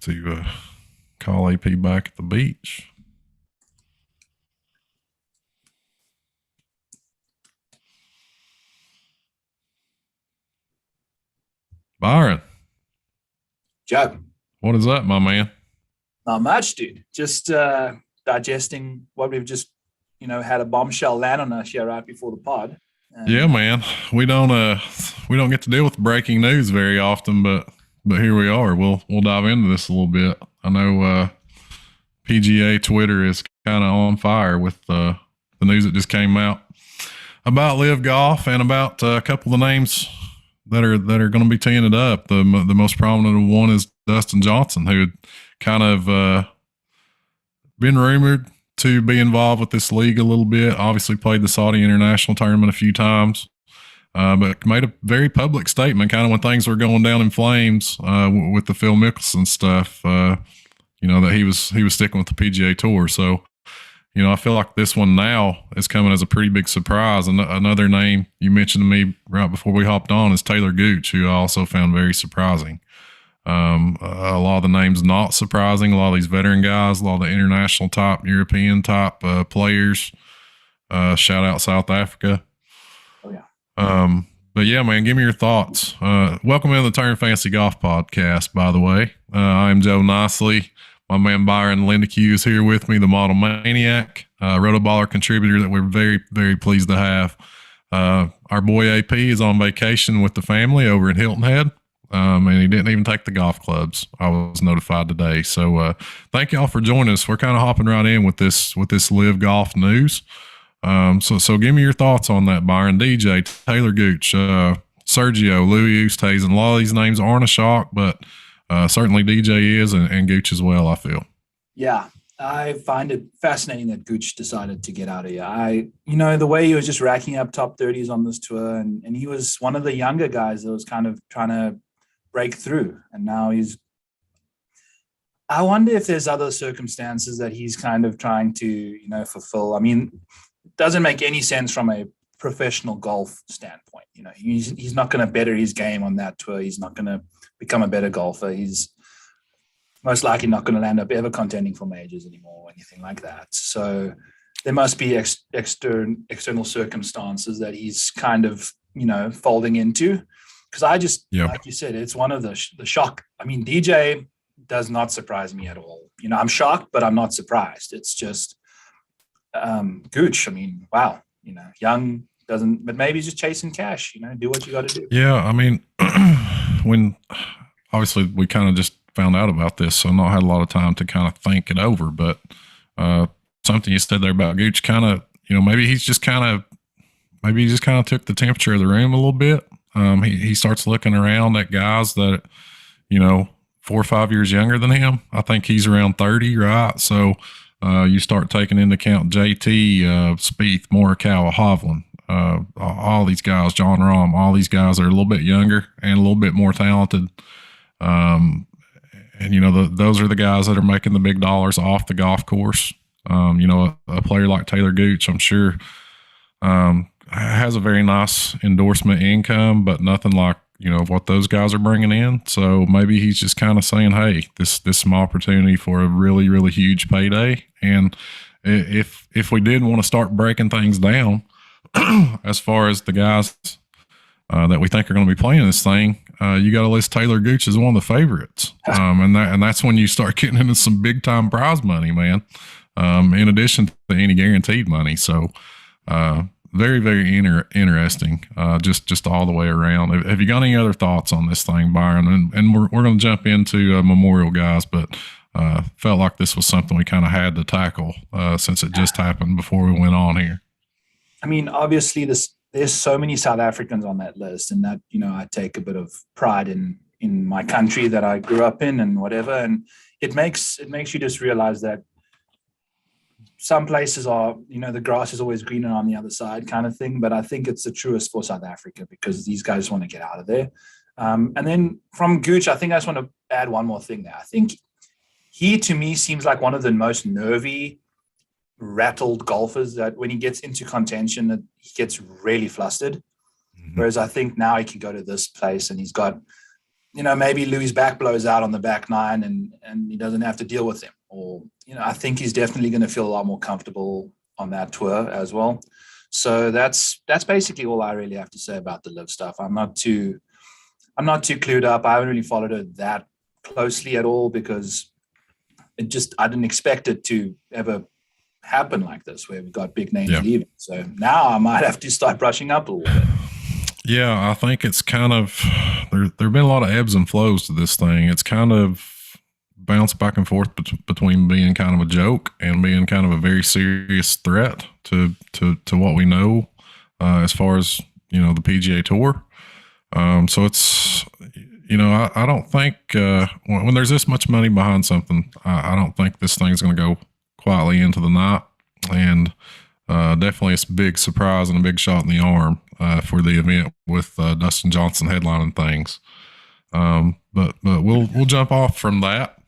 to call AP back at the beach. Byron. Joe. What is that, my man? Not much, dude. Just digesting what we've just, had a bombshell land on us here right before the pod. Yeah, man. We don't get to deal with breaking news very often, but here we are. We'll dive into this a little bit. I know PGA Twitter is kind of on fire with the news that just came out about Live Golf and about a couple of the names that are going to be teeing it up. The most prominent one is Dustin Johnson, who had kind of been rumored to be involved with this league a little bit. Obviously played the Saudi International Tournament a few times, but made a very public statement kind of when things were going down in flames with the Phil Mickelson stuff, that he was sticking with the PGA Tour. So, I feel like this one now is coming as a pretty big surprise. And another name you mentioned to me right before we hopped on is Taylor Gooch, who I also found very surprising. A lot of the names not surprising. A lot of these veteran guys, a lot of the international top, European top players. Shout out South Africa. Oh yeah. But yeah, man, give me your thoughts. Welcome to the Turn Fantasy Golf Podcast, by the way. I'm Joe Nicely. My man Byron Lindecue is here with me, the Model Maniac, Rotoballer contributor that we're very, very pleased to have. Our boy AP is on vacation with the family over at Hilton Head. And he didn't even take the golf clubs. I was notified today. So thank y'all for joining us. We're kind of hopping right in with this Live Golf news. So give me your thoughts on that, Byron. DJ, Taylor Gooch, Sergio, Louis Oosthuizen. A lot of these names aren't a shock, but certainly DJ is, and Gooch as well, I feel. Yeah, I find it fascinating that Gooch decided to get out of here. The way he was just racking up top 30s on this tour, and he was one of the younger guys that was kind of trying to break through, and now I wonder if there's other circumstances that he's kind of trying to fulfill. I mean, it doesn't make any sense from a professional golf standpoint. He's not going to better his game on that tour. He's not going to become a better golfer. He's most likely not going to land up ever contending for majors anymore or anything like that. So there must be external circumstances that he's kind of folding into. Because like you said, it's one of the shock. I mean, DJ does not surprise me at all. I'm shocked, but I'm not surprised. It's just Gooch. I mean, wow. Young doesn't, but maybe he's just chasing cash. Do what you got to do. Yeah, I mean, when obviously we kind of just found out about this, so not had a lot of time to kind of think it over. But something you said there about Gooch, kind of, maybe he just kind of took the temperature of the room a little bit. He starts looking around at guys that, 4 or 5 years younger than him. I think he's around 30, right? So you start taking into account JT, Spieth, Morikawa, Hovland, all these guys, John Rahm, all these guys are a little bit younger and a little bit more talented. And those are the guys that are making the big dollars off the golf course. A player like Taylor Gooch, I'm sure, has a very nice endorsement income, but nothing like, what those guys are bringing in. So maybe he's just kind of saying, hey, this is my opportunity for a really, really huge payday. And if we did want to start breaking things down, as far as the guys that we think are going to be playing this thing, you got to list Taylor Gooch as one of the favorites. And that's when you start getting into some big time prize money, man. In addition to any guaranteed money. So, very, very interesting, just all the way around. Have you got any other thoughts on this thing, Byron? And we're going to jump into Memorial guys, but felt like this was something we kind of had to tackle since it just happened before we went on here. I mean, obviously, there's so many South Africans on that list, and that I take a bit of pride in my country that I grew up in and whatever, and it makes you just realize that some places are, the grass is always greener on the other side kind of thing. But I think it's the truest for South Africa because these guys want to get out of there. And then from Gooch, I think I just want to add one more thing there. I think he, to me, seems like one of the most nervy, rattled golfers that when he gets into contention, that he gets really flustered. Mm-hmm. Whereas I think now he can go to this place and he's got maybe Louis' back blows out on the back nine and he doesn't have to deal with him. Or, I think he's definitely going to feel a lot more comfortable on that tour as well. So that's basically all I really have to say about the live stuff. I'm not too clued up. I haven't really followed it that closely at all because I didn't expect it to ever happen like this where we've got big names leaving. So now I might have to start brushing up a little bit. Yeah, I think it's kind of there have been a lot of ebbs and flows to this thing. It's kind of bounced back and forth between being kind of a joke and being kind of a very serious threat to what we know as far as, the PGA Tour. So it's, I don't think when there's this much money behind something, I don't think this thing's going to go quietly into the night. And definitely it's a big surprise and a big shot in the arm for the event with Dustin Johnson headlining things. But we'll jump off from that.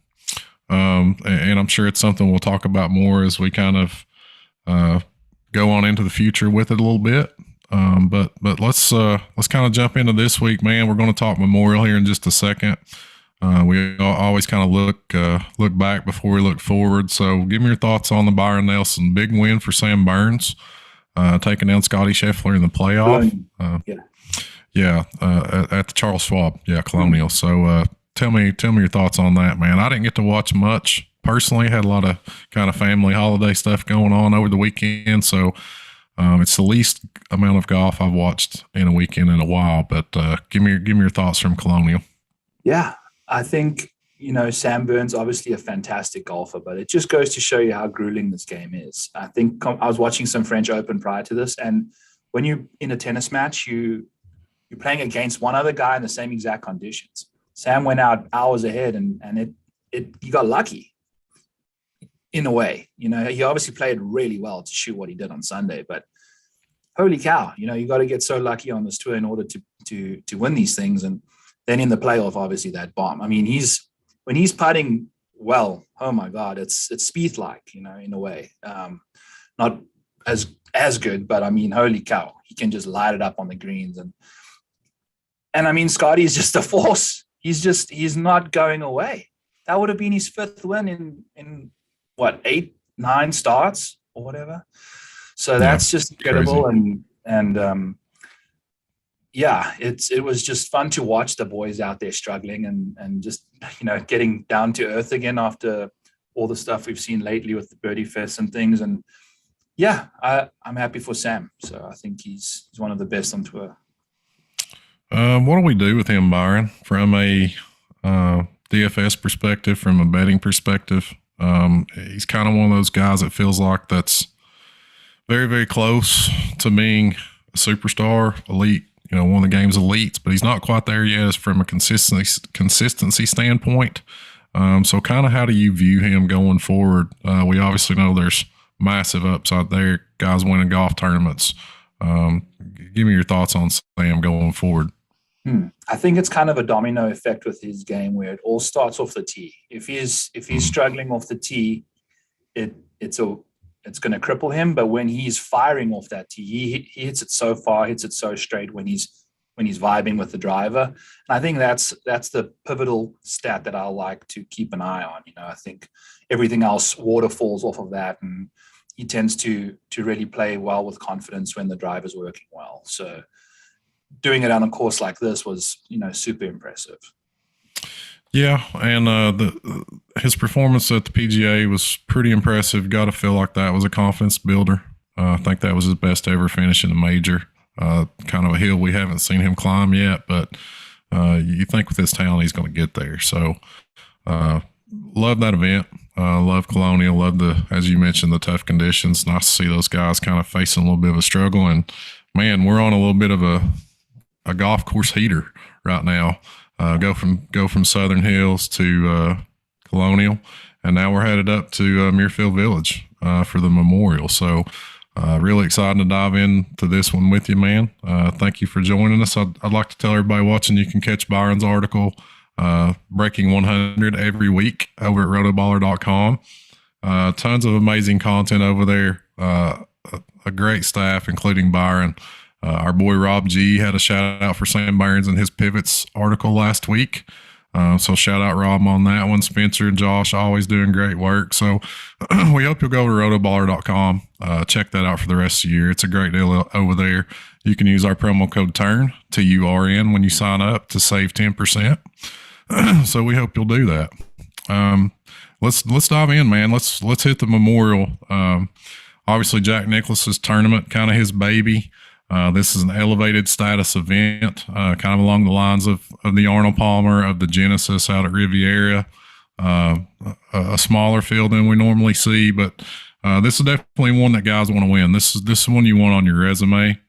And I'm sure it's something we'll talk about more as we kind of go on into the future with it a little bit. But let's kind of jump into this week, man. We're going to talk Memorial here in just a second. We always kind of look back before we look forward. So give me your thoughts on the Byron Nelson big win for Sam Burns, taking down Scotty Scheffler in the playoff. At the Charles Schwab, Colonial. So tell me your thoughts on that, man. I didn't get to watch much personally. Had a lot of kind of family holiday stuff going on over the weekend, so it's the least amount of golf I've watched in a weekend in a while. But give me your thoughts from Colonial. Yeah, I think Sam Burns obviously a fantastic golfer, but it just goes to show you how grueling this game is. I think I was watching some French Open prior to this, and when you're in a tennis match, you're playing against one other guy in the same exact conditions. Sam went out hours ahead, and he got lucky in a way. He obviously played really well to shoot what he did on Sunday, but holy cow, you got to get so lucky on this tour in order to win these things. And then in the playoff, obviously that bomb. I mean, when he's putting well, oh my God, it's Spieth-like, in a way. Not as good, but I mean, holy cow, he can just light it up on the greens. And I mean, Scotty is just a force. He's not going away. That would have been his fifth win in what, 8-9 starts or whatever. So that's just incredible. Crazy. And it was just fun to watch the boys out there struggling and just, getting down to earth again after all the stuff we've seen lately with the Birdie Fest and things. And I'm happy for Sam. So I think he's one of the best on tour. What do we do with him, Byron, from a DFS perspective, from a betting perspective? He's kind of one of those guys that feels like that's very, very close to being a superstar, elite, one of the game's elites, but he's not quite there yet as from a consistency standpoint. So kind of how do you view him going forward? We obviously know there's massive upside there, guys winning golf tournaments. Give me your thoughts on Sam going forward. I think it's kind of a domino effect with his game where it all starts off the tee. If he's struggling off the tee, it's going to cripple him. But when he's firing off that tee, he hits it so far, hits it so straight when he's vibing with the driver. And I think that's the pivotal stat that I like to keep an eye on. I think everything else waterfalls off of that, and he tends to really play well with confidence when the driver's working well. So doing it on a course like this was, super impressive. Yeah, and his performance at the PGA was pretty impressive. Got to feel like that was a confidence builder. I think that was his best ever finish in a major. Kind of a hill we haven't seen him climb yet, but you think with his talent he's going to get there. So love that event. Love Colonial. Love as you mentioned, the tough conditions. Nice to see those guys kind of facing a little bit of a struggle. And man, we're on a little bit of a golf course heater right now. Go from Southern Hills to Colonial, and now we're headed up to Muirfield Village for the Memorial. So really excited to dive into this one with you, man. Thank you for joining us. I'd like to tell everybody watching you can catch Byron's article, Breaking 100, every week over at rotoballer.com. Tons of amazing content over there. A great staff, including Byron. Our boy Rob G had a shout out for Sam Burns in his pivots article last week. So shout out Rob on that one. Spencer and Josh always doing great work. So we hope you'll go to rotoballer.com. Check that out for the rest of the year. It's a great deal over there. You can use our promo code TURN, TURN, when you sign up to save 10%. So we hope you'll do that. Let's dive in, man. Let's hit the Memorial. Obviously Jack Nicklaus's tournament, kind of his baby. This is an elevated status event, kind of along the lines of the Arnold Palmer, of the Genesis out at Riviera. A smaller field than we normally see, but this is definitely one that guys want to win. This is one you want on your resume.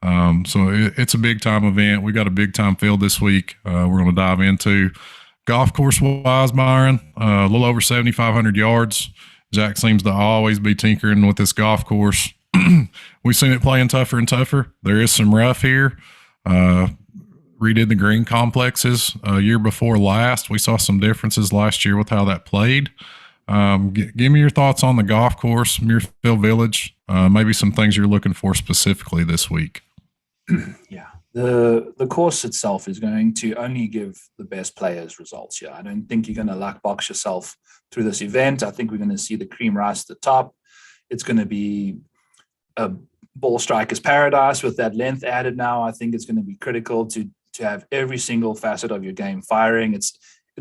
So it's a big time event. We got a big time field this week. We're going to dive into golf course wise, Byron. A little over 7,500 yards. Jack seems to always be tinkering with this golf course. We've seen it playing tougher and tougher. There is some rough here. Redid the green complexes a year before last. We saw some differences last year with how that played. Give me your thoughts on the golf course, Muirfield Village, maybe some things you're looking for specifically this week. Yeah, the course itself is going to only give the best players results here. I don't think you're going to luck box yourself through this event. I think we're going to see the cream rise to the top. It's going to be a ball striker's paradise with that length added now. I think it's going to be critical to have every single facet of your game firing. It's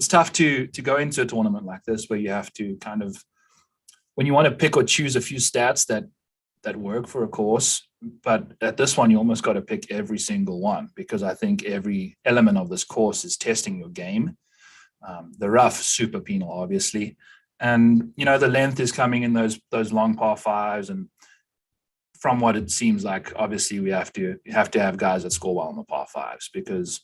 tough to go into a tournament like this where you have to kind of, when you want to pick or choose a few stats that work for a course, but at this one you almost got to pick every single one, because I think every element of this course is testing your game. The rough, super penal, obviously, and the length is coming in those long par fives, and from what it seems like, obviously we have to have guys that score well on the par fives, because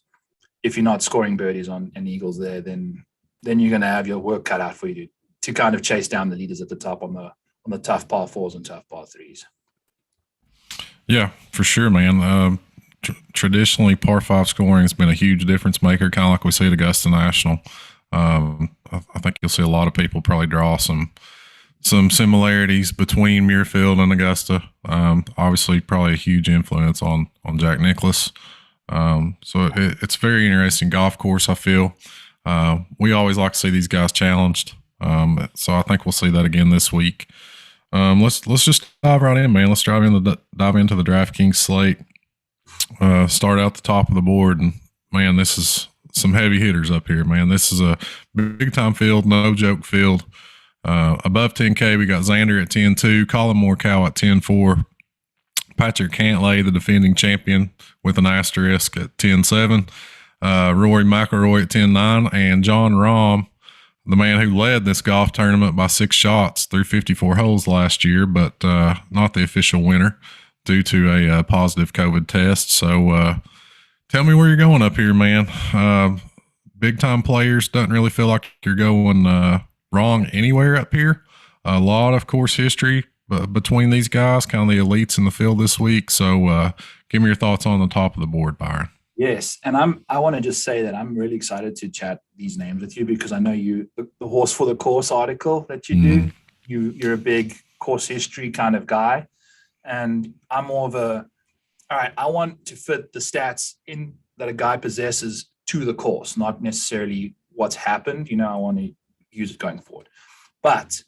if you're not scoring birdies and eagles there, then you're going to have your work cut out for you to kind of chase down the leaders at the top on the tough par fours and tough par threes. Yeah, for sure, man. Traditionally, par five scoring has been a huge difference maker, kind of like we see at Augusta National. I think you'll see a lot of people probably draw some similarities between Muirfield and Augusta. Obviously, probably a huge influence on Jack Nicklaus. So it's a very interesting golf course, I feel. We always like to see these guys challenged. So I think we'll see that again this week. Let's just dive right in, man. Let's dive into the DraftKings slate. Start out the top of the board, and man, this is some heavy hitters up here, man. This is a big time field, no joke field. Above 10K, we got Xander at 10-2, Colin Morikawa at 10-4, Patrick Cantlay, the defending champion, with an asterisk at 10-7, Rory McIlroy at 10-9, and John Rahm, the man who led this golf tournament by 6 shots through 54 holes last year, but not the official winner due to a positive COVID test. So tell me where you're going up here, man. Big time players, doesn't really feel like you're going wrong anywhere up here. A lot of course history between these guys, kind of the elites in the field this week. So give me your thoughts on the top of the board, Byron. Yes, and I want to just say that I'm really excited to chat these names with you, because I know the horse for the course article that you do, you're a big course history kind of guy, and I'm more of all right, I want to fit the stats in that a guy possesses to the course, not necessarily what's happened. I want to use it going forward. But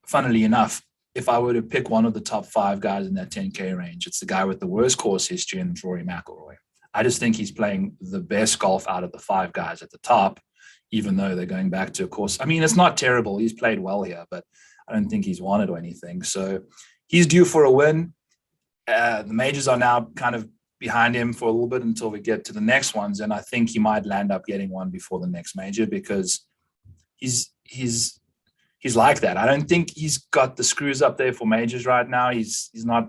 funnily enough, if I were to pick one of the top 5 guys in that 10K range, it's the guy with the worst course history, and it's Rory McIlroy. I just think he's playing the best golf out of the 5 guys at the top, even though they're going back to a course. I mean, it's not terrible. He's played well here, but I don't think he's won it or anything. So he's due for a win. The majors are now kind of behind him for a little bit until we get to the next ones. And I think he might land up getting one before the next major, because he's like that. I don't think he's got the screws up there for majors right now. He's not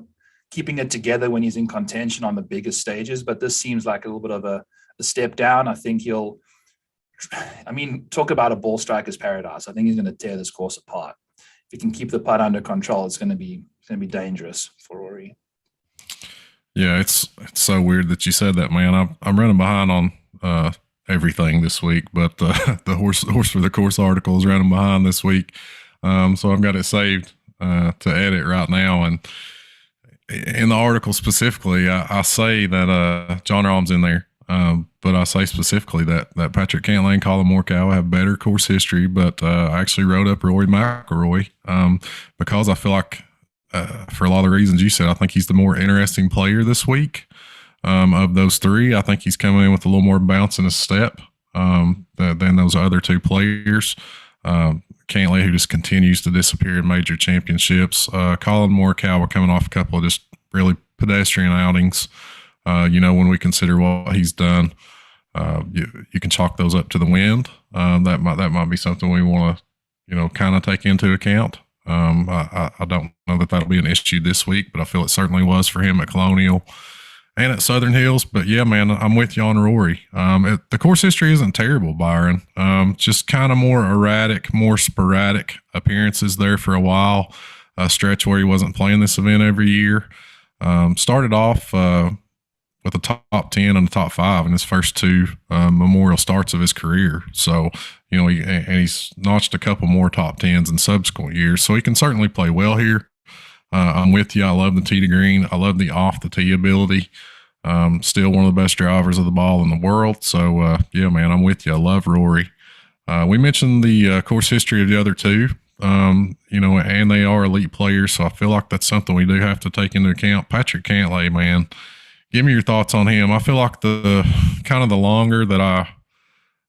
keeping it together when he's in contention on the biggest stages, but this seems like a little bit of a step down. I think talk about a ball striker's paradise. I think he's going to tear this course apart. If he can keep the putt under control, it's going to be dangerous for Rory. Yeah, it's so weird that you said that, man. I'm running behind on everything this week, but the horse for the course article is running behind this week. So I've got it saved to edit right now, and in the article specifically, I say that John Rahm's in there, but I say specifically that Patrick Cantlay and Colin Morikawa have better course history. But I actually wrote up Rory McIlroy because I feel like, for a lot of the reasons you said, I think he's the more interesting player this week of those three. I think he's coming in with a little more bounce in his step than those other two players. Cantlay, who just continues to disappear in major championships. Colin Morikawa coming off a couple of just really pedestrian outings. When we consider what he's done, you can chalk those up to the wind. That might be something we want to, kind of take into account. I don't know that that'll be an issue this week, but I feel it certainly was for him at Colonial and at Southern Hills. But yeah, man, I'm with you on Rory. The course history isn't terrible, Byron. Just kind of more erratic, more sporadic appearances there for a while. A stretch where he wasn't playing this event every year. Started off with a top 10 and a top 5 in his first two Memorial starts of his career. So, he's notched a couple more top 10s in subsequent years. So he can certainly play well here. I'm with you. I love the tee to green. I love the off the tee ability. Still one of the best drivers of the ball in the world. So, yeah, man, I'm with you. I love Rory. We mentioned the course history of the other two, and they are elite players. So I feel like that's something we do have to take into account. Patrick Cantlay, man, give me your thoughts on him. I feel like the longer that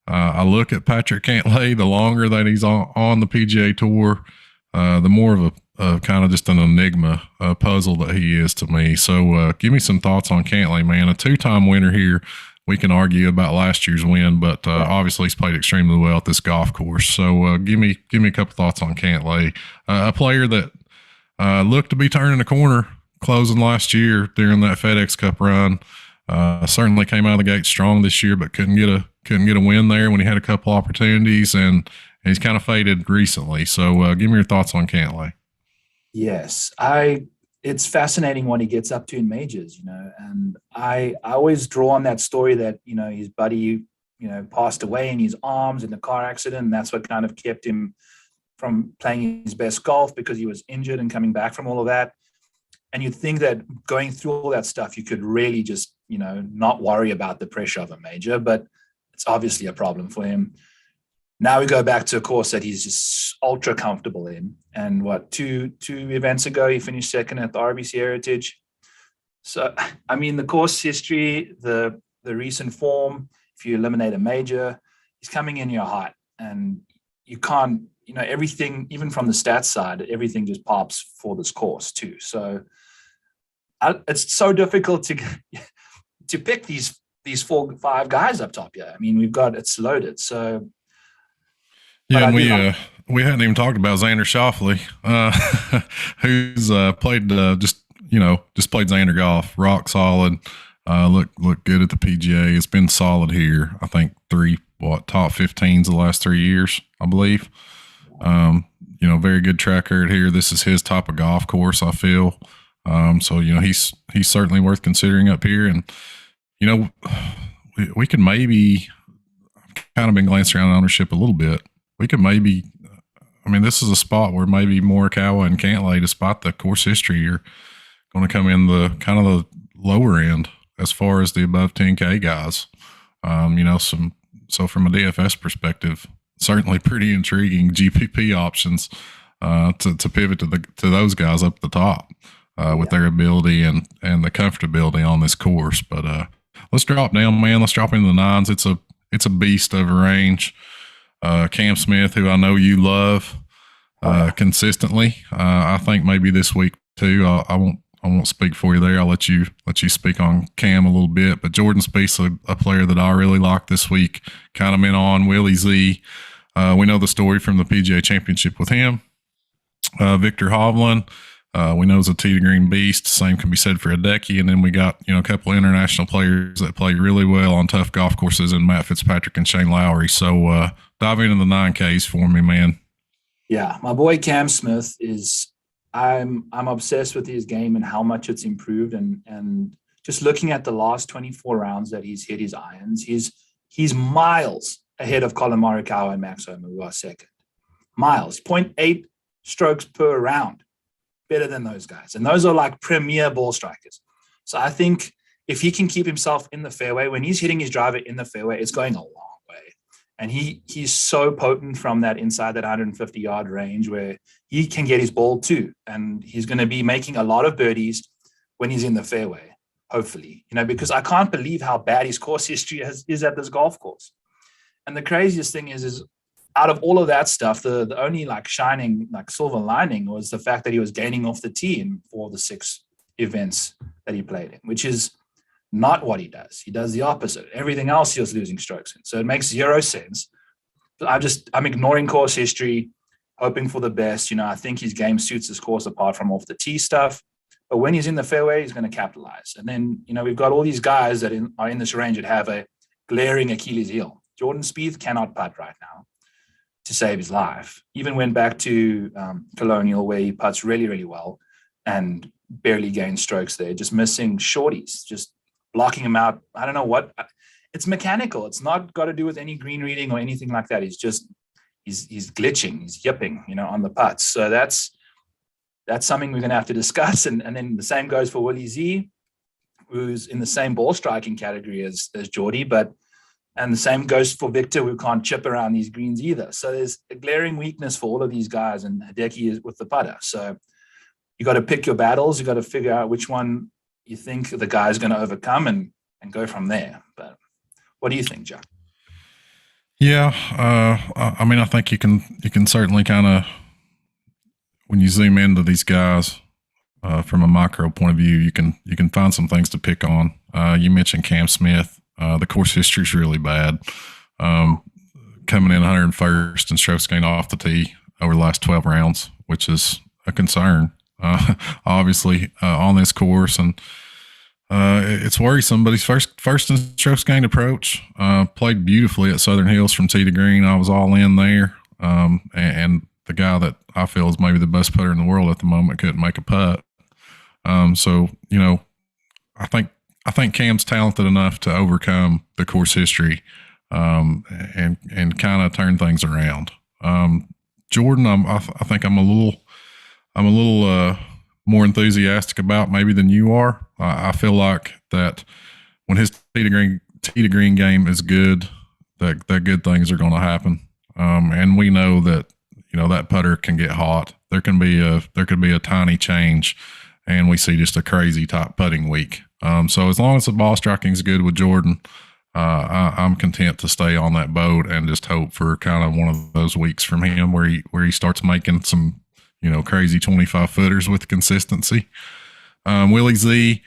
I look at Patrick Cantlay, the longer that he's on the PGA Tour, the more of a kind of just an enigma, a puzzle that he is to me. So give me some thoughts on Cantlay, man. A two-time winner here. We can argue about last year's win, but obviously he's played extremely well at this golf course. So give me a couple thoughts on Cantlay, a player that looked to be turning a corner closing last year during that FedEx Cup run. Certainly came out of the gate strong this year, but couldn't get a win there when he had a couple opportunities, and he's kind of faded recently. So give me your thoughts on Cantlay. Yes, it's fascinating what he gets up to in majors, and I always draw on that story that, his buddy, passed away in his arms in a car accident. And that's what kind of kept him from playing his best golf, because he was injured and coming back from all of that. And you'd think that going through all that stuff, you could really just, not worry about the pressure of a major, but it's obviously a problem for him. Now we go back to a course that he's just ultra comfortable in. And two events ago, he finished second at the RBC Heritage. So, I mean, the course history, the recent form, if you eliminate a major, he's coming in your hot. And you can't, everything, even from the stats side, everything just pops for this course too. So it's so difficult to pick these 4-5 guys up top here. I mean, it's loaded. So yeah, and we hadn't even talked about Xander Schauffele, who's played just played Xander golf, rock solid. Look good at the PGA. It's been solid here. I think top 15s the last 3 years, I believe. Very good track record here. This is his type of golf course, I feel. So he's certainly worth considering up here. And we could maybe, kind of been glancing around ownership a little bit. We could maybe, this is a spot where maybe Morikawa and Cantlay, despite the course history, are going to come in the kind of the lower end as far as the above 10K guys. So from a DFS perspective, certainly pretty intriguing GPP options to pivot to those guys up the top with their ability and the comfortability on this course. But let's drop down, man. Let's drop into the nines. It's a beast of a range. Cam Smith, who I know you love consistently. I think maybe this week too. I won't speak for you there. I'll let you speak on Cam a little bit. But Jordan Spieth's a player that I really like this week. Kind of been on Willie Z. We know the story from the PGA Championship with him. Victor Hovland, we know is a tee to green beast. Same can be said for Hideki. And then we got a couple of international players that play really well on tough golf courses in Matt Fitzpatrick and Shane Lowry. So dive into the 9Ks for me, man. Yeah, my boy Cam Smith is. I'm obsessed with his game and how much it's improved. And just looking at the last 24 rounds that he's hit his irons, he's miles ahead of Colin Morikawa and Max Homa, who are second. Miles, 0.8 strokes per round better than those guys. And those are like premier ball strikers. So I think if he can keep himself in the fairway, when he's hitting his driver in the fairway, it's going a long way. And he's so potent from that inside that 150-yard range where he can get his ball too. And he's going to be making a lot of birdies when he's in the fairway, hopefully, because I can't believe how bad his course history is at this golf course. And the craziest thing is out of all of that stuff, the only like shining like silver lining was the fact that he was gaining off the tee in 4 of the 6 events that he played in, which is not what he does. He does the opposite. Everything else he was losing strokes in. So it makes zero sense. But I'm ignoring course history, hoping for the best. I think his game suits his course apart from off the tee stuff. But when he's in the fairway, he's going to capitalize. And then, we've got all these guys that are in this range that have a glaring Achilles heel. Jordan Spieth cannot putt right now to save his life. Even went back to Colonial where he putts really, really well and barely gained strokes there, just missing shorties, just blocking him out. I don't know what. It's mechanical. It's not got to do with any green reading or anything like that. He's glitching, he's yipping, on the putts. So that's something we're going to have to discuss. And then the same goes for Willie Z, who's in the same ball striking category as Jordy, and the same goes for Victor, who can't chip around these greens either. So there's a glaring weakness for all of these guys, and Hideki is with the putter. So you got to pick your battles. You got to figure out which one you think the guy's going to overcome and go from there. But what do you think, Jack? Yeah, I think you can certainly kind of, when you zoom into these guys from a micro point of view, you can find some things to pick on. You mentioned Cam Smith. The course history is really bad. Coming in 101st in strokes gained off the tee over the last 12 rounds, which is a concern, obviously, on this course. And it's worrisome, but he's first in strokes gained approach. Played beautifully at Southern Hills from tee to green. I was all in there. And the guy that I feel is maybe the best putter in the world at the moment couldn't make a putt. So, I think Cam's talented enough to overcome the course history and kind of turn things around. Jordan, I think I'm a little more enthusiastic about maybe than you are. I feel like that when his tee to green game is good, that good things are going to happen. And we know that that putter can get hot. There could be a tiny change, and we see just a crazy top putting week. So as long as the ball striking is good with Jordan, I'm content to stay on that boat and just hope for kind of one of those weeks from him where he starts making some, crazy 25 footers with consistency. Willie Z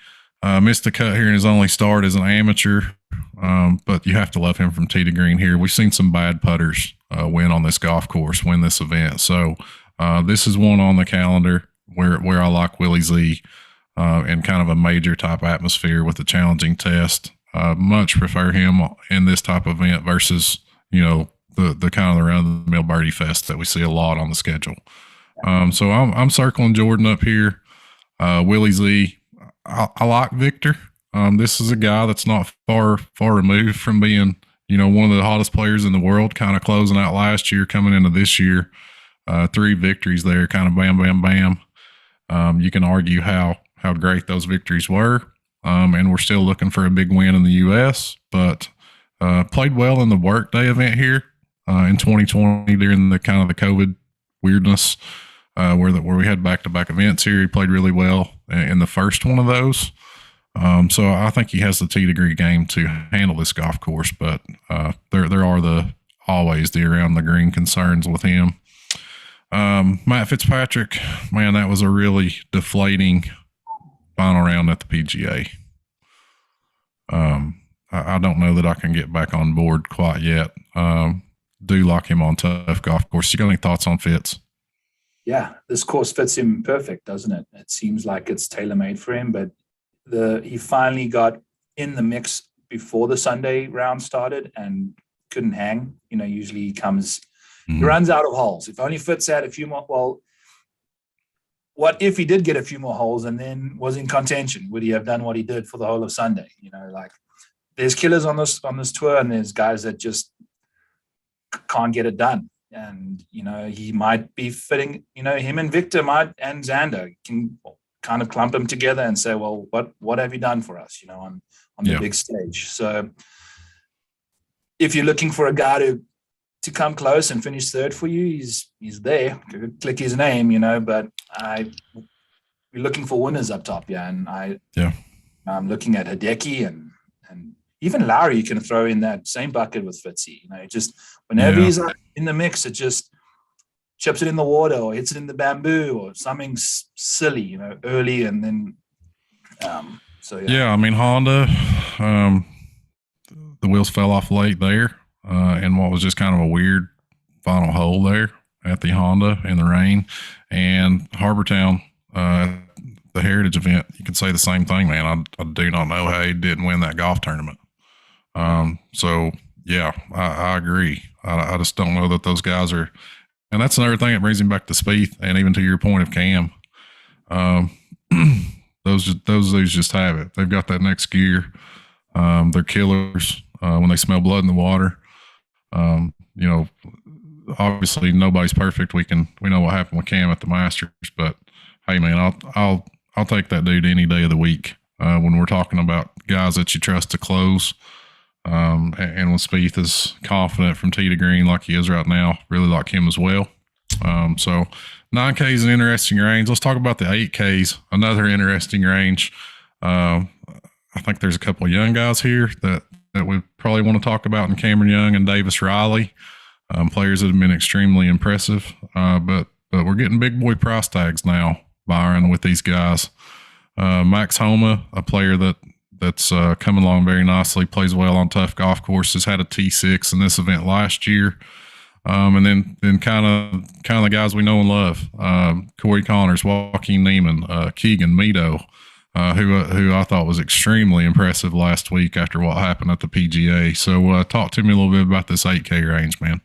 missed a cut here in his only start as an amateur, but you have to love him from tee to green here. We've seen some bad putters win on this golf course, win this event. So this is one on the calendar where I like Willie Z. In kind of a major type atmosphere with a challenging test. Much prefer him in this type of event versus, the kind of the run-of-the-mill birdie fest that we see a lot on the schedule. So I'm circling Jordan up here. Willie Z, I like Victor. This is a guy that's not far removed from being, one of the hottest players in the world, kind of closing out last year, coming into this year. 3 victories there, kind of bam, bam, bam. You can argue how great those victories were. And we're still looking for a big win in the U.S., but played well in the workday event here in 2020 during the kind of the COVID weirdness where we had back-to-back events here. He played really well in the first one of those. So I think he has the tee to green game to handle this golf course, but there are always the around the green concerns with him. Matt Fitzpatrick, man, that was a really deflating final round at the PGA. I don't know that I can get back on board quite yet. Do like him on tough golf course. You got any thoughts on Fitz? Yeah, this course fits him perfect, doesn't it? It seems like it's tailor-made for him, but he finally got in the mix before the Sunday round started and couldn't hang. Usually he comes, he runs out of holes. If only Fitz had a few more, well, what if he did get a few more holes and then was in contention? Would he have done what he did for the whole of Sunday? There's killers on this tour, and there's guys that just can't get it done. And, he might be fitting, him and Victor and Xander can kind of clump them together and say, well, what have you done for us, on the big stage? So if you're looking for a guy to come close and finish third for you, he's there. Click his name, but we're looking for winners up top, and I'm looking at Hideki and even Lowry. You can throw in that same bucket with Fitzy. Just whenever he's in the mix, it just chips it in the water or hits it in the bamboo or something silly, early, and then I mean, Honda, the wheels fell off late there, and what was just kind of a weird final hole there at the Honda in the rain. And Harbortown, the Heritage event, you could say the same thing, man. I do not know how he didn't win that golf tournament. I agree. I just don't know that those guys are, and that's another thing that brings him back to Spieth, and even to your point of Cam. Those dudes just have it. They've got that next gear. They're killers when they smell blood in the water. Obviously nobody's perfect. We know what happened with Cam at the Masters, but hey, man, I'll take that dude any day of the week when we're talking about guys that you trust to close. And when Spieth is confident from tee to green like he is right now, really like him as well. So 9K is an interesting range. Let's talk about the 8Ks, another interesting range. I think there's a couple of young guys here that we probably want to talk about in Cameron Young and Davis Riley, players that have been extremely impressive. But we're getting big boy price tags now, Byron, with these guys. Max Homa, a player that's coming along very nicely, plays well on tough golf courses, had a T6 in this event last year. And then kind of the guys we know and love, Corey Connors, Joaquin Neiman, Keegan Mito, who I thought was extremely impressive last week after what happened at the PGA. So talk to me a little bit about this 8K range, man.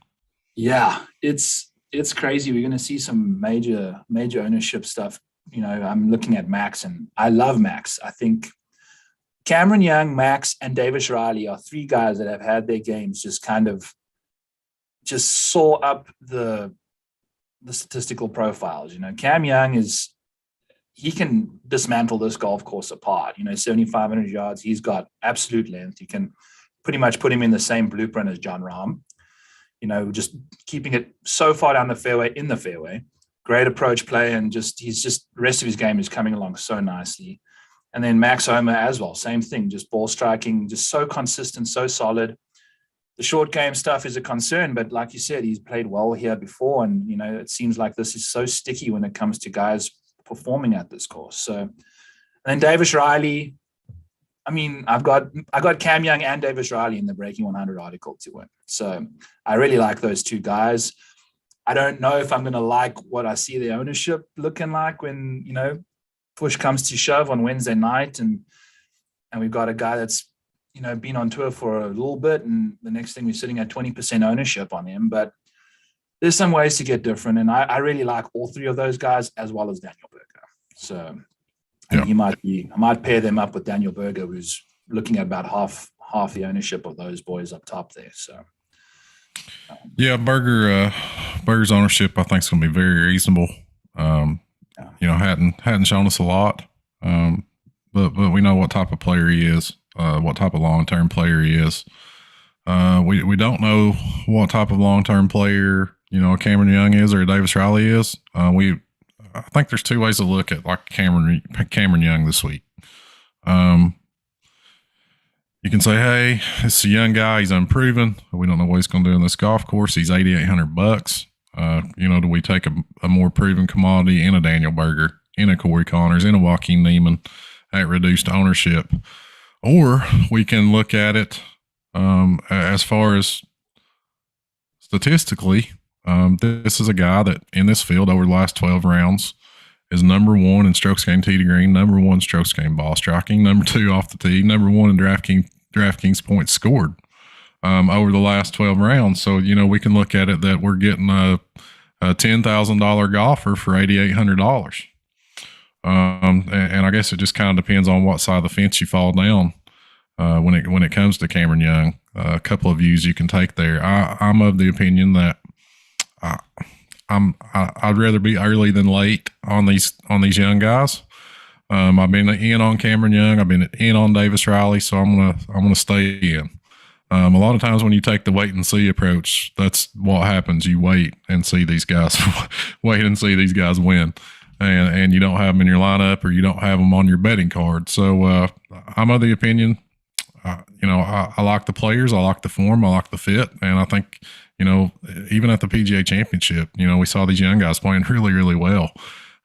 Yeah, it's crazy. We're going to see some major ownership stuff. I'm looking at Max, and I love Max. I think Cameron Young, Max, and Davis Riley are three guys that have had their games just soar up the statistical profiles. Cam Young he can dismantle this golf course apart. 7,500 yards. He's got absolute length. You can pretty much put him in the same blueprint as John Rahm. Just keeping it so far down the fairway, in the fairway. Great approach play, and the rest of his game is coming along so nicely. And then Max Homa as well, same thing, just ball striking, just so consistent, so solid. The short game stuff is a concern, but like you said, he's played well here before, and it seems like this is so sticky when it comes to guys performing at this course. So, and then Davis Riley, I mean, I got Cam Young and Davis Riley in the Breaking 100 article to win. So I really like those two guys. I don't know if I'm going to like what I see the ownership looking like when, push comes to shove on Wednesday night. And we've got a guy that's, been on tour for a little bit. And the next thing we're sitting at 20% ownership on him. But there's some ways to get different. And I really like all three of those guys as well as Daniel Berger. So I might pair them up with Daniel Berger, who's looking at about half the ownership of those boys up top there. So Berger's ownership I think is going to be very reasonable. Hadn't shown us a lot, but we know what type of player he is, what type of long-term player he is. We don't know what type of long-term player Cameron Young is or Davis Riley is. I think there's two ways to look at like Cameron Young this week. You can say, hey, it's a young guy. He's unproven. We don't know what he's going to do in this golf course. He's $8,800. Do we take a more proven commodity in a Daniel Berger, in a Corey Connors, in a Joaquin Neiman at reduced ownership? Or we can look at it as far as statistically. This is a guy that in this field over the last 12 rounds is number one in strokes gained tee to green, number one strokes gained ball striking, number two off the tee, number one in DraftKings points scored over the last 12 rounds. So, we can look at it that we're getting a $10,000 golfer for $8,800. And I guess it just kind of depends on what side of the fence you fall down when it comes to Cameron Young. A couple of views you can take there. I'm of the opinion that I'd rather be early than late on these young guys. I've been in on Cameron Young. I've been in on Davis Riley, so I'm gonna stay in. A lot of times when you take the wait and see approach, that's what happens. You wait and see these guys, wait and see these guys win, and you don't have them in your lineup or you don't have them on your betting card. So I'm of the opinion, I like the players, I like the form, I like the fit, and I think even at the PGA Championship, we saw these young guys playing really, really well.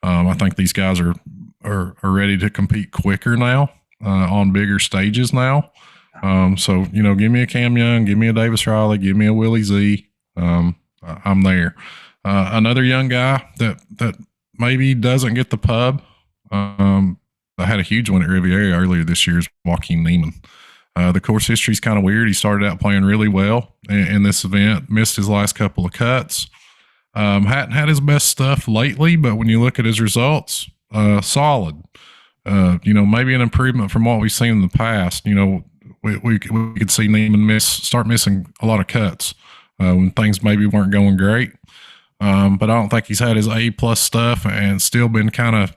I think these guys are ready to compete quicker now on bigger stages now. So give me a Cam Young, give me a Davis Riley, give me a Willie Z. I'm there. Another young guy that maybe doesn't get the pub. I had a huge one at Riviera earlier this year is Joaquin Neiman. The course history is kind of weird. He started out playing really well in this event, missed his last couple of cuts. Hadn't had his best stuff lately, but when you look at his results, solid. Maybe an improvement from what we've seen in the past. We could see Neiman start missing a lot of cuts when things maybe weren't going great. But I don't think he's had his A+ stuff and still been kind of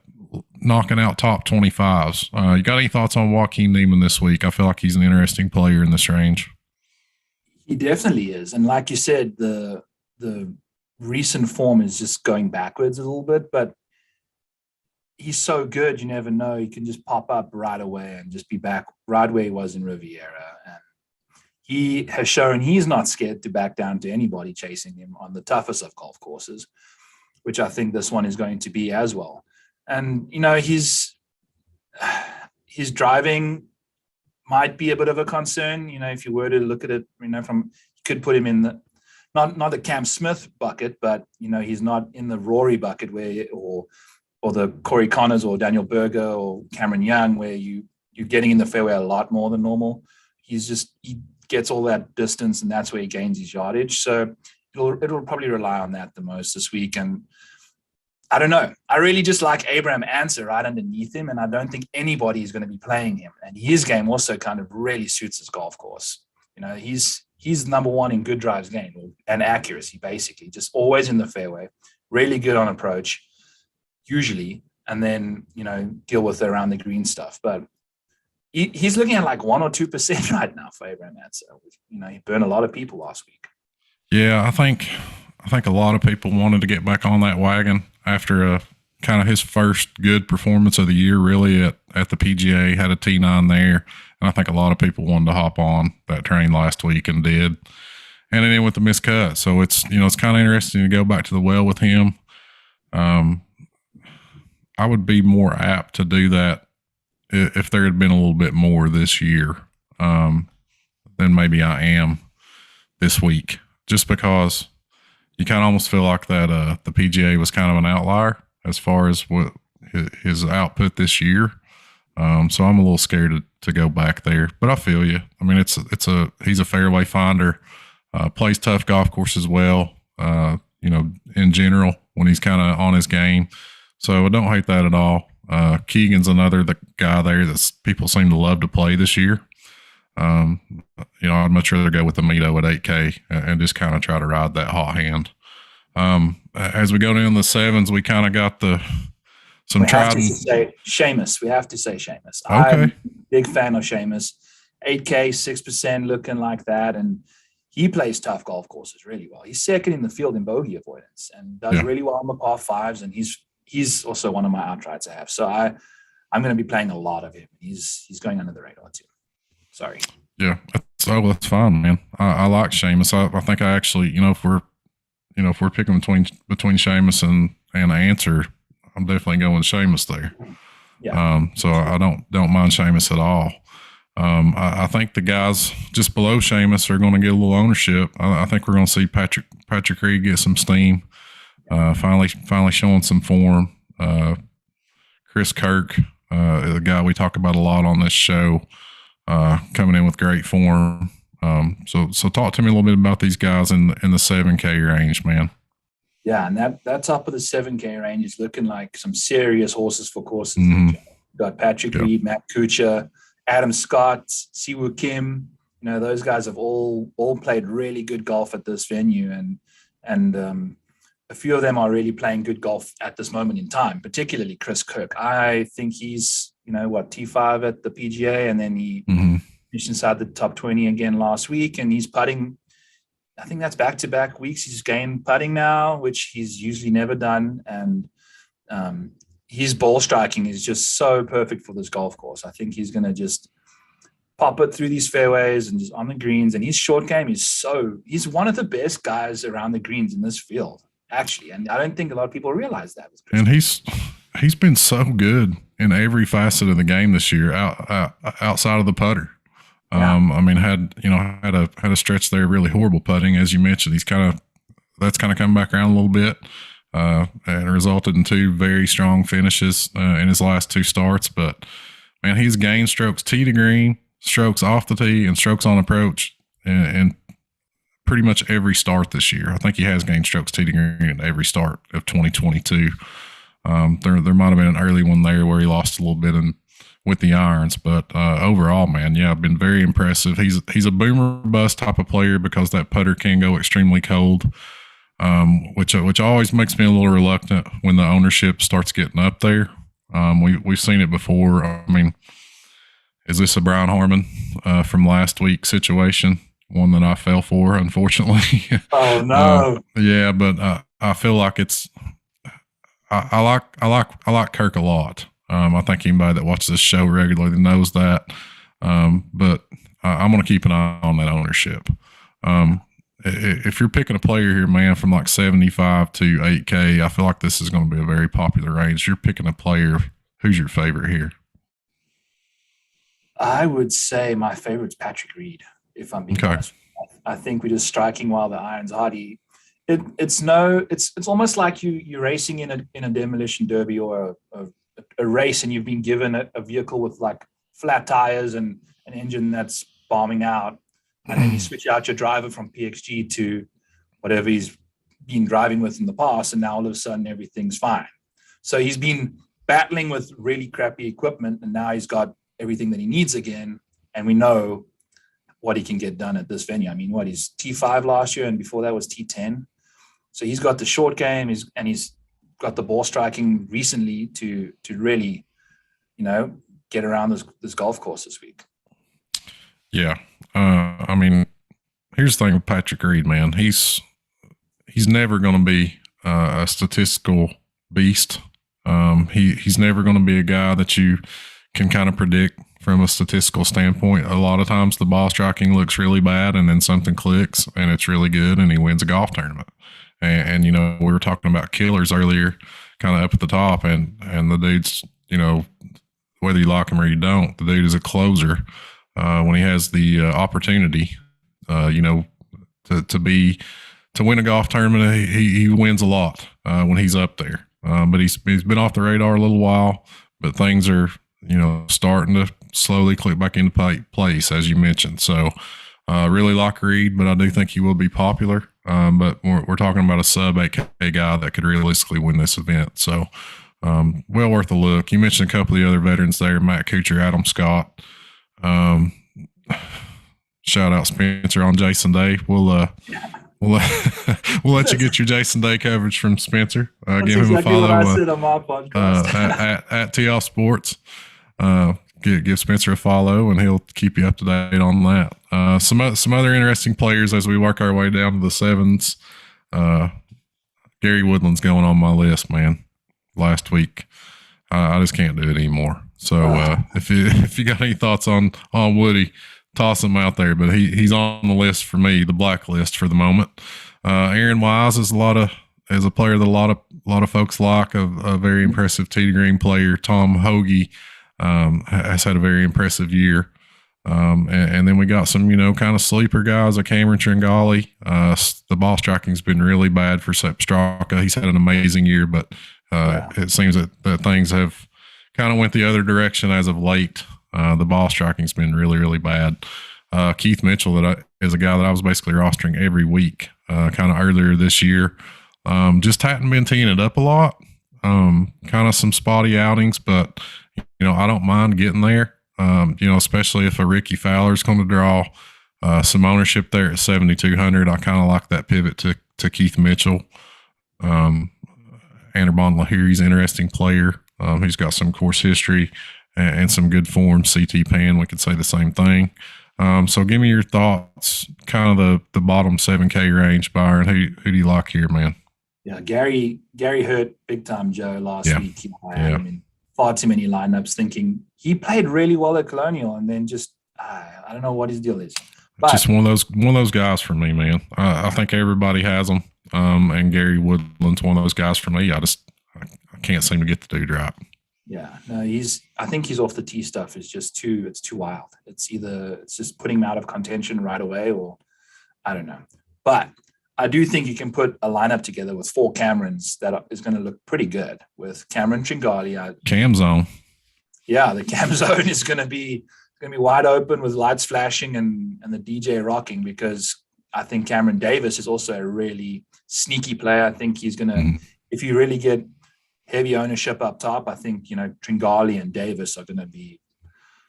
knocking out top 25s. You got any thoughts on Joaquin Neiman this week? I feel like he's an interesting player in this range. He definitely is. And like you said, the recent form is just going backwards a little bit, but he's so good, you never know. He can just pop up right away and just be back right where he was in Riviera. And he has shown he's not scared to back down to anybody chasing him on the toughest of golf courses, which I think this one is going to be as well. And, his driving might be a bit of a concern, if you were to look at it, you could put him in the, not the Cam Smith bucket, but, he's not in the Rory bucket or the Corey Connors or Daniel Berger or Cameron Young, where you're getting in the fairway a lot more than normal. He gets all that distance, and that's where he gains his yardage. So it'll probably rely on that the most this week. And I don't know. I really just like Abraham Answer right underneath him, and I don't think anybody is going to be playing him. And his game also kind of really suits his golf course. He's number one in good drives game and accuracy, basically, just always in the fairway, really good on approach, usually, and then, deal with it around the green stuff. But he's looking at like 1 or 2% right now for Abraham Answer. He burned a lot of people last week. Yeah, I think a lot of people wanted to get back on that wagon after kind of his first good performance of the year, really at the PGA. Had a T9 there, and I think a lot of people wanted to hop on that train last week and did. And then with the missed cut, so it's it's kind of interesting to go back to the well with him. I would be more apt to do that if there had been a little bit more this year than maybe I am this week, just because you kind of almost feel like that the PGA was kind of an outlier as far as what his output this year. So I'm a little scared to go back there, but I feel you. I mean, he's a fairway finder, plays tough golf course as well. In general, when he's kind of on his game. So I don't hate that at all. Keegan's the guy there that people seem to love to play this year. I'd much rather go with the Mito at 8K and just kind of try to ride that hot hand. As we go down the sevens, we kind of got some tried. Seamus. We have to say Seamus. Okay. I'm a big fan of Seamus. 8K, 6% looking like that. And he plays tough golf courses really well. He's second in the field in bogey avoidance and does really well on the par fives. And he's also one of my outrights I have. So I'm going to be playing a lot of him. He's going under the radar too. Sorry. Yeah. That's fine, man. I like Seamus. I think I actually, if we're picking between Seamus and Answer, I'm definitely going Seamus there. Yeah. So I don't mind Seamus at all. I think the guys just below Seamus are going to get a little ownership. I think we're going to see Patrick Reed get some steam. Finally showing some form. Chris Kirk, the guy we talk about a lot on this show, coming in with great form. So talk to me a little bit about these guys in the 7K range, man. Yeah, and that top of the 7K range is looking like some serious horses for courses. Mm-hmm. You've got Patrick Reed, Matt Kuchar, Adam Scott, Siwoo Kim. Those guys have all played really good golf at this venue, and a few of them are really playing good golf at this moment in time, particularly Chris Kirk. I think he's, T5 at the PGA, and then he finished inside the top 20 again last week, and he's putting. I think that's back-to-back weeks. He's gained putting now, which he's usually never done, and his ball striking is just so perfect for this golf course. I think he's going to just pop it through these fairways and just on the greens. And his short game is he's one of the best guys around the greens in this field, actually. And I don't think a lot of people realize that. And he's been so good in every facet of the game this year, outside of the putter. Yeah. I mean, had a stretch there, really horrible putting, as you mentioned. That's kind of come back around a little bit. And resulted in 2 very strong finishes in his last 2 starts. But man, he's gained strokes tee to green, strokes off the tee, and strokes on approach in pretty much every start this year. I think he has gained strokes tee to green in every start of 2022. There might have been an early one there where he lost a little bit with the irons, but overall, man, yeah, I've been very impressive. He's a boomer bust type of player because that putter can go extremely cold. Which always makes me a little reluctant when the ownership starts getting up there. We've seen it before. I mean, is this a Brian Harmon from last week's situation? One that I fell for, unfortunately. Oh no! Yeah, but I feel like it's. I like Kirk a lot. I think anybody that watches this show regularly knows that. But I'm going to keep an eye on that ownership. If you're picking a player here, man, from like 75 to 8K, I feel like this is going to be a very popular range. You're picking a player. Who's your favorite here? I would say my favorite's Patrick Reed, if I'm being honest. I think we're just striking while the iron's hot. It's almost like you're racing in a demolition derby or a race, and you've been given a vehicle with like flat tires and an engine that's bombing out. And then you switch out your driver from PXG to whatever he's been driving with in the past, and now all of a sudden everything's fine. So he's been battling with really crappy equipment, and now he's got everything that he needs again, and we know what he can get done at this venue. I mean, he's T5 last year, and before that was T10. So he's got the short game, and he's got the ball striking recently to really, get around this golf course this week. Yeah. I mean, here's the thing with Patrick Reed, man. He's never going to be a statistical beast. He's never going to be a guy that you can kind of predict from a statistical standpoint. A lot of times the ball striking looks really bad, and then something clicks and it's really good, and he wins a golf tournament. And we were talking about killers earlier, kind of up at the top, and the dude's, whether you like him or you don't, the dude is a closer. When he has the opportunity, to win a golf tournament, he wins a lot when he's up there. But he's been off the radar a little while, but things are starting to slowly click back into place, as you mentioned. So really like Reed, but I do think he will be popular. But we're talking about a sub 8K guy that could realistically win this event. So well worth a look. You mentioned a couple of the other veterans there, Matt Kuchar, Adam Scott. Shout out Spencer on Jason Day. We'll let you get your Jason Day coverage from Spencer. Give him a follow. What I said on my podcast. at TL Sports. Give Spencer a follow, and he'll keep you up to date on that. Some other interesting players as we work our way down to the sevens. Gary Woodland's going on my list, man. Last week, I just can't do it anymore. So if you got any thoughts on Woody, toss him out there. But he's on the list for me, the blacklist for the moment. Aaron Wise is a player that a lot of folks like. A very impressive tee to green player. Tom Hoagie has had a very impressive year. And then we got some kind of sleeper guys like Cameron Tringali. The ball striking's been really bad for Sepp Straka. He's had an amazing year, but it seems that things have kind of went the other direction as of late. The ball striking's been really, really bad. Keith Mitchell is a guy that I was basically rostering every week, kind of earlier this year. Just hadn't been teeing it up a lot. Kind of some spotty outings, but I don't mind getting there. Especially if a Ricky Fowler's going to draw some ownership there at 7,200. I kind of like that pivot to Keith Mitchell. Anderbon Lahiri's interesting player who's got some course history and some good form. CT Pan, we could say the same thing. So give me your thoughts, kind of the bottom 7K range, Byron. Who do you like here, man? Yeah, Gary hurt big time, Joe, last week. I had him in far too many lineups, thinking he played really well at Colonial, and then just I don't know what his deal is. But just one of those guys for me, man. I think everybody has them, and Gary Woodland's one of those guys for me. I can't seem to get the dude right. Yeah, no, I think he's off the tee stuff is just too wild. It's just putting him out of contention right away, or I don't know. But I do think you can put a lineup together with 4 Camerons that is going to look pretty good with Cameron Tringali. Cam zone. Yeah, the Cam zone is going to be wide open with lights flashing and the DJ rocking, because I think Cameron Davis is also a really sneaky player. I think he's going to, if you really get heavy ownership up top, I think, Tringali and Davis are going to be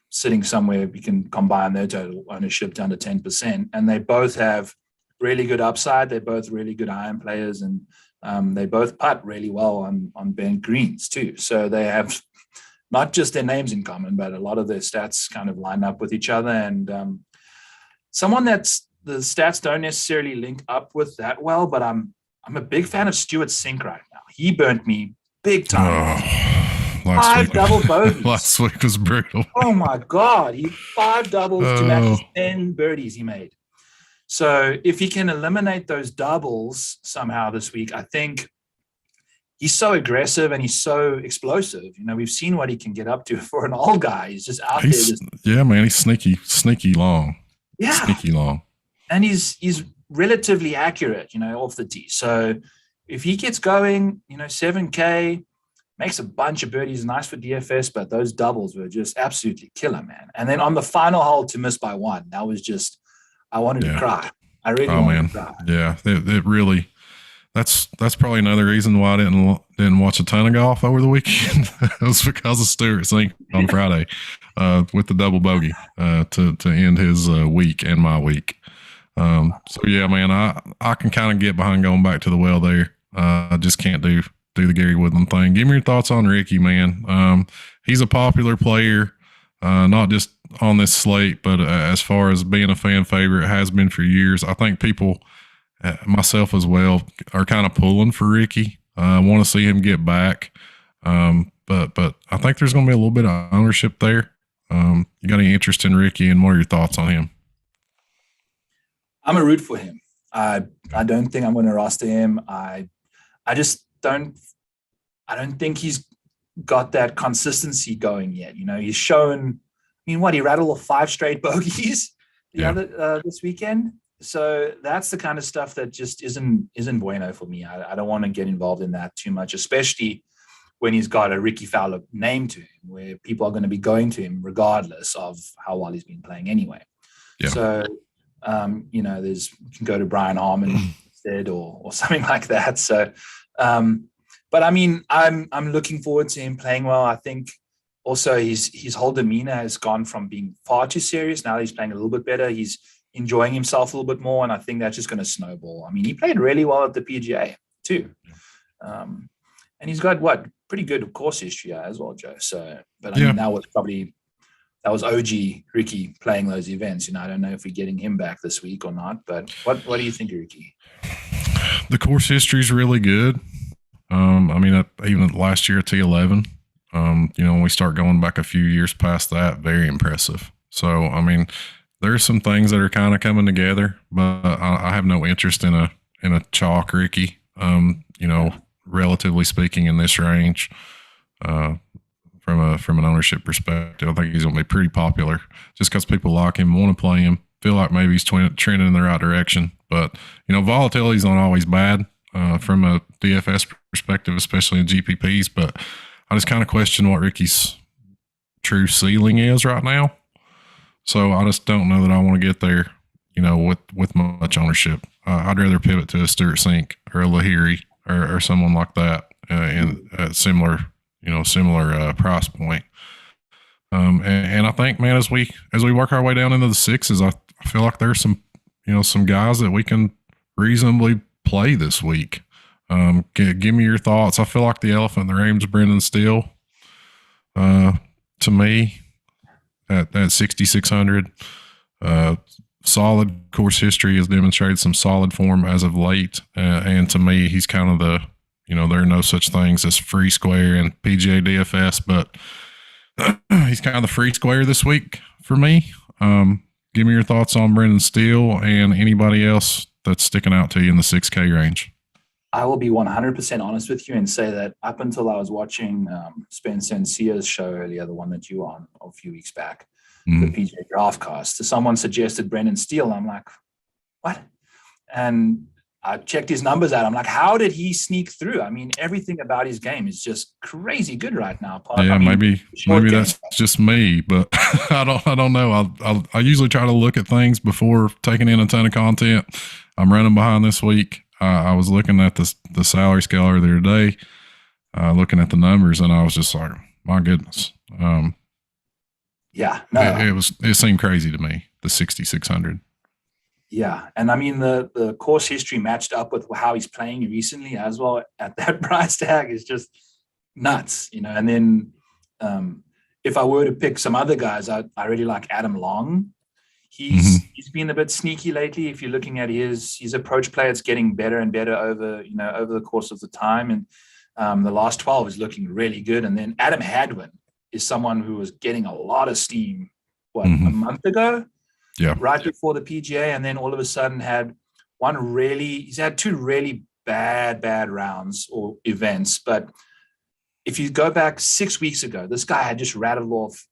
sitting somewhere. We can combine their total ownership down to 10%. And they both have really good upside. They're both really good iron players, and they both putt really well on bent greens too. So they have not just their names in common, but a lot of their stats kind of line up with each other. And someone that's the stats don't necessarily link up with that well, but I'm a big fan of Stuart Sink right now. He burnt me big time. Five double bogeys. Last week was brutal. Oh my God. 5 doubles to match 10 birdies he made. So if he can eliminate those doubles somehow this week, I think he's so aggressive and he's so explosive. We've seen what he can get up to for an old guy. He's just out there. Yeah, man, he's sneaky long. Yeah. Sneaky long. And he's relatively accurate, off the tee. So if he gets going, 7K, makes a bunch of birdies, nice for DFS, but those doubles were just absolutely killer, man. And then on the final hole to miss by 1, that was just, I wanted to cry. I really wanted to cry. Yeah, it really. That's probably another reason why I didn't watch a ton of golf over the weekend. It was because of Stuart Sink on Friday with the double bogey to end his week and my week. So yeah, man, I can kind of get behind going back to the well there. I just can't do the Gary Woodland thing. Give me your thoughts on Ricky, man. He's a popular player, not just on this slate, but as far as being a fan favorite, has been for years. I think people, myself as well, are kind of pulling for Ricky. I want to see him get back. But I think there's going to be a little bit of ownership there. You got any interest in Ricky, and what are your thoughts on him? I'm a root for him. I don't think I'm going to roster him. I just don't think he's got that consistency going yet. He's shown, he rattled off 5 straight bogeys this weekend. So that's the kind of stuff that just isn't bueno for me. I don't want to get involved in that too much, especially when he's got a Ricky Fowler name to him, where people are going to be going to him regardless of how well he's been playing anyway. Yeah. So, you can go to Brian Harmon instead or something like that. So, but I mean, I'm looking forward to him playing well. I think also his whole demeanor has gone from being far too serious. Now he's playing a little bit better. He's enjoying himself a little bit more, and I think that's just going to snowball. I mean, he played really well at the PGA too, and he's got pretty good course history as well, Joe. So, but I mean, that was OG Ricky playing those events. I don't know if we're getting him back this week or not. But what do you think, Ricky? The course history is really good. Even last year at T11, when we start going back a few years past that, very impressive. So, I mean, there's some things that are kind of coming together, but I have no interest in a chalk Ricky, relatively speaking in this range, from an ownership perspective. I think he's going to be pretty popular just because people like him, want to play him, feel like maybe he's trending in the right direction. But, volatility is not always bad from a DFS perspective, especially in GPPs. But I just kind of question what Ricky's true ceiling is right now. So I just don't know that I want to get there, with much ownership. I'd rather pivot to a Stuart Sink or a Lahiri or someone like that in a similar price point. And I think, man, as we work our way down into the 6s, I feel like there's some guys that we can reasonably play this week. Give me your thoughts. I feel like the elephant in the room is Brendan Steele. To me, at 6,600, solid course history has demonstrated some solid form as of late. And to me, he's kind of the, there are no such things as free square in PGA DFS, but he's kind of the free square this week for me. Give me your thoughts on Brendan Steele and anybody else that's sticking out to you in the 6K range. I will be 100% honest with you and say that up until I was watching Spencer and Sia's show earlier, the one that you were on a few weeks back, the PGA Draftcast, someone suggested Brendan Steele. I'm like, what? And I checked his numbers out. I'm like, how did he sneak through? I mean, everything about his game is just crazy good right now. Maybe that's just me, but I don't know. I usually try to look at things before taking in a ton of content. I'm running behind this week. I was looking at the salary scale earlier today, looking at the numbers, and I was just like, my goodness. It seemed crazy to me, the 6,600. Yeah. And I mean, the course history matched up with how he's playing recently as well at that price tag is just nuts, And then if I were to pick some other guys, I really like Adam Long. He's been a bit sneaky lately. If you're looking at his approach play, it's getting better and better over the course of the time. And the last 12 is looking really good. And then Adam Hadwin is someone who was getting a lot of steam, a month ago? Yeah. Right before the PGA. And then all of a sudden he's had two really bad rounds or events. But if you go back 6 weeks ago, this guy had just rattled off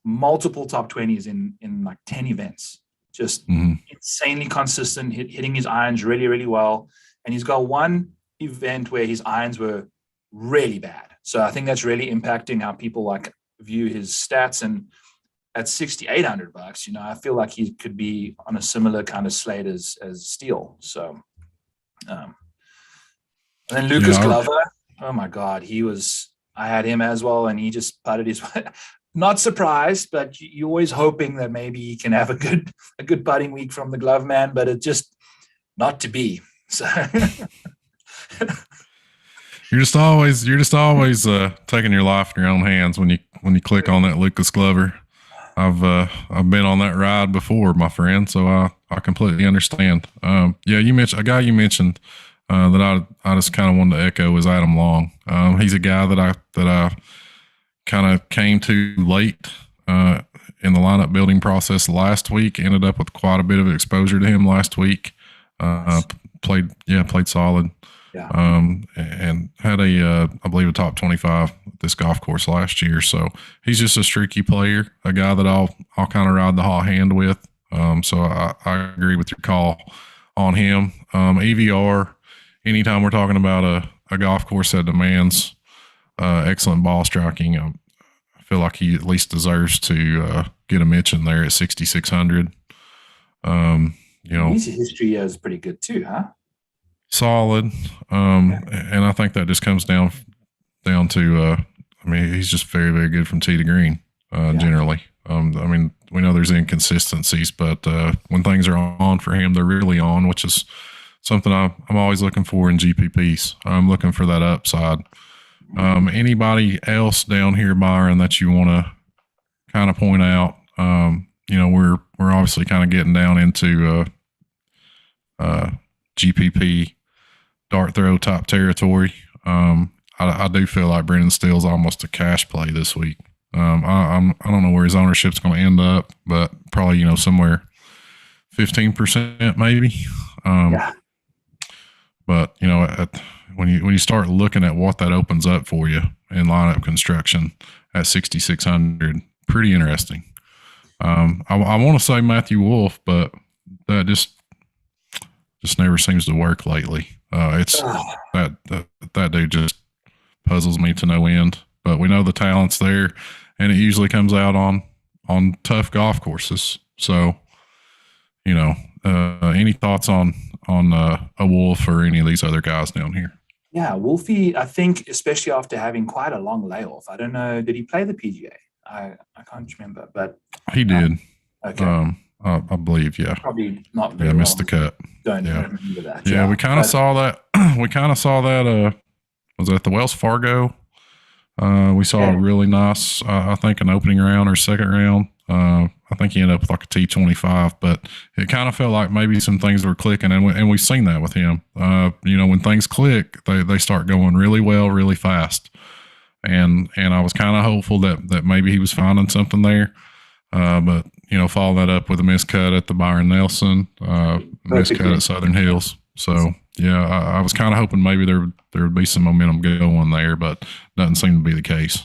multiple top 20s in like 10 events, just insanely consistent, hitting his irons really, really well. And he's got one event where his irons were really bad. So I think that's really impacting how people view his stats. And at $6,800, I feel like he could be on a similar kind of slate as Steele. So, and then Lucas Glover, oh my God, I had him as well. And he just putted his way. Not surprised, but you're always hoping that maybe he can have a good putting week from the glove man, but it's just not to be. So you're just always taking your life in your own hands when you click on that Lucas Glover. I've been on that ride before, my friend, so I completely understand. You mentioned a guy that I just kind of wanted to echo is Adam Long. He's a guy that I kind of came to late in the lineup building process last week. Ended up with quite a bit of exposure to him last week. Played solid. Yeah. And had I believe a top 25 at this golf course last year. So he's just a streaky player, a guy that I'll kind of ride the hot hand with. So I agree with your call on him. EVR, anytime we're talking about a golf course that demands excellent ball striking, I feel like he at least deserves to get a mention there at 6,600. His history is pretty good too, huh? Solid. And I think that just comes down to he's just very, very good from tee to green, generally. We know there's inconsistencies, but when things are on for him, they're really on, which is something I'm always looking for in GPPs. I'm looking for that upside. Anybody else down here, Byron, that you want to kind of point out? We're obviously kind of getting down into GPP dart throw top territory. I do feel like Brendan Steele's almost a cash play this week. I don't know where his ownership's going to end up, but probably somewhere 15% maybe. But when you start looking at what that opens up for you in lineup construction at 6,600, pretty interesting. I want to say Matthew Wolff, but that just never seems to work lately. It's that dude just puzzles me to no end. But we know the talent's there, and it usually comes out on tough golf courses. So, any thoughts on a Wolff or any of these other guys down here? Yeah, Wolfie, I think, especially after having quite a long layoff. I don't know, did he play the PGA? I can't remember, but he did. Okay. I believe, yeah. Probably not very Missed well. the cut. Don't Yeah. remember that. Yeah, we kind of saw that. We kind of saw that. Was it at the Wells Fargo? We saw a really nice, I think, an opening round or second round. I think he ended up with like a T25, but it kind of felt like maybe some things were clicking, and we've seen that with him. When things click, they start going really well, really fast. And I was kind of hopeful that maybe he was finding something there. But follow that up with a miscut at the Byron Nelson, miscut at Southern Hills. So yeah, I was kind of hoping maybe there would be some momentum going there, but doesn't seem to be the case.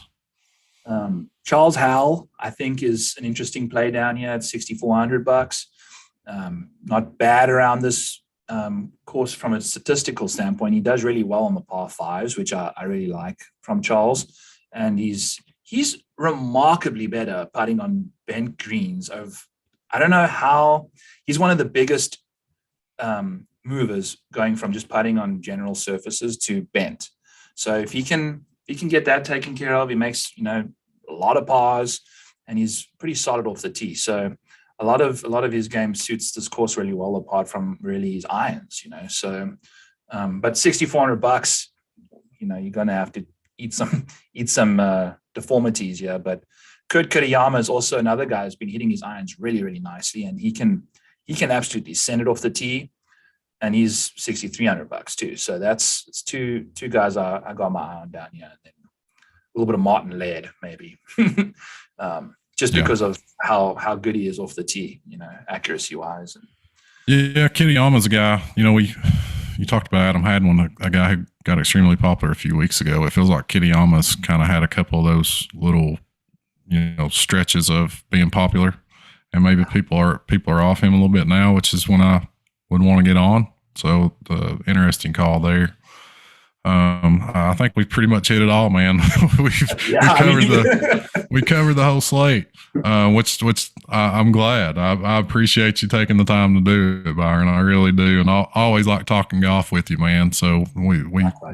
Charles Howell, I think, is an interesting play down here at $6,400. Not bad around this course from a statistical standpoint. He does really well on the par fives, which I really like from Charles, and he's remarkably better putting on bent greens. I don't know how he's one of the biggest movers going from just putting on general surfaces to bent. So if he can get that taken care of, he makes a lot of pars, and he's pretty solid off the tee. So a lot of his game suits this course really well, apart from really his irons. So but $6,400, you're gonna have to eat some deformities here. But Kurt Kitayama is also another guy who's been hitting his irons really, really nicely, and he can absolutely send it off the tee. And he's $6,300 too. So it's two guys I got my eye on down here. And then a little bit of Martin Laird, maybe. Just because of how good he is off the tee, accuracy wise. Yeah, Kitayama's a guy, you talked about Adam Hadwin, a guy who got extremely popular a few weeks ago. It feels like Kitayama's kind of had a couple of those little, stretches of being popular. And maybe people are off him a little bit now, which is when I would want to get on. So the interesting call there. I think we pretty much hit it all, man. we covered the whole slate, which I'm glad. I appreciate you taking the time to do it, Byron. I really do, and I always like talking golf with you, man. So we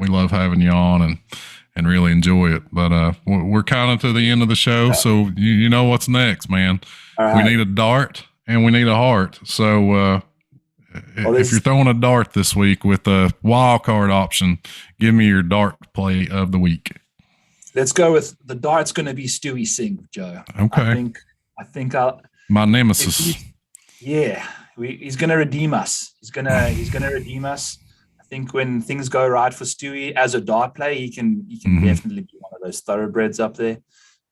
love having you on and really enjoy it. But we're kind of to the end of the show, so you know what's next, man. Right. We need a dart and we need a heart. So. If you're throwing a dart this week with a wild card option, give me your dart play of the week. Let's go with the dart's going to be Stewie Singh, Joe. Okay. I think my nemesis. He's going to redeem us. He's going to redeem us. I think when things go right for Stewie as a dart play, he can definitely be one of those thoroughbreds up there.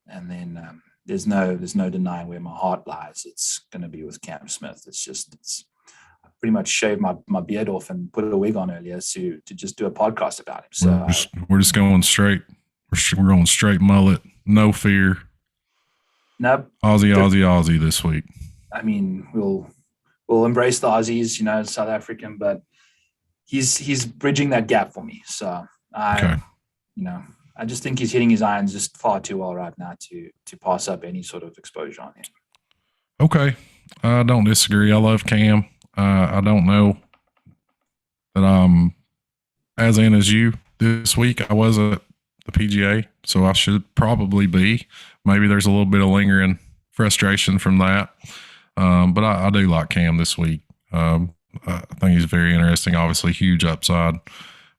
And then there's no denying where my heart lies. It's going to be with Cam Smith. It's pretty much shaved my beard off and put a wig on earlier to just do a podcast about him. So we're just going straight. We're going straight mullet, no fear. Nope. Aussie this week. I mean, we'll embrace the Aussies, South African, but he's bridging that gap for me. So I just think he's hitting his irons just far too well right now to pass up any sort of exposure on him. Okay. I don't disagree. I love Cam. I don't know that I'm as in as you this week. I was at the PGA, so I should probably be. Maybe there's a little bit of lingering frustration from that. But I do like Cam this week. I think he's very interesting, obviously huge upside.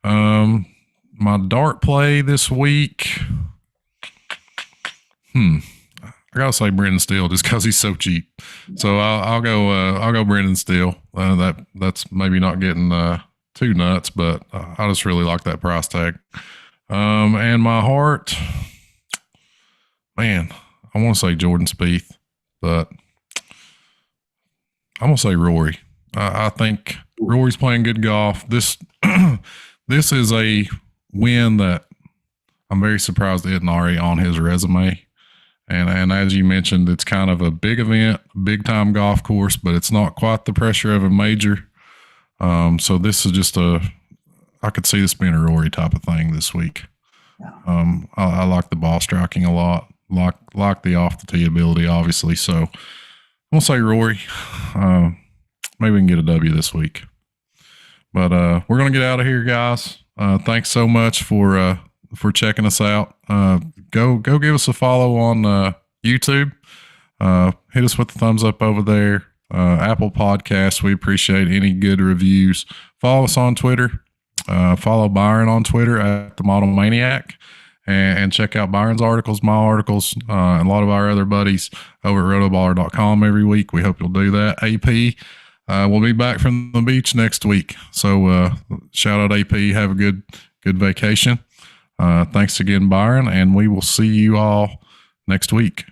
My dart play this week. I gotta say Brendan Steele just because he's so cheap. So I'll go Brendan Steele. That's maybe not getting too nuts, but I just really like that price tag. And my heart, man, I want to say Jordan Spieth, but I'm gonna say Rory. I think Rory's playing good golf. This is a win that I'm very surprised isn't already on his resume. And as you mentioned, it's kind of a big event, big time golf course, but it's not quite the pressure of a major. So this is just I could see this being a Rory type of thing this week. I like the ball striking a lot, like the off the tee ability, obviously. So I'm gonna say Rory. Maybe we can get a W this week. But we're gonna get out of here, guys. Thanks so much for checking us out. Go give us a follow on YouTube. Hit us with the thumbs up over there. Apple Podcasts. We appreciate any good reviews. Follow us on Twitter. Follow Byron on Twitter at the Model Maniac, and check out Byron's articles, my articles, and a lot of our other buddies over at rotoballer.com every week. We hope you'll do that. AP, we'll be back from the beach next week. So shout out AP. Have a good vacation. Thanks again, Byron, and we will see you all next week.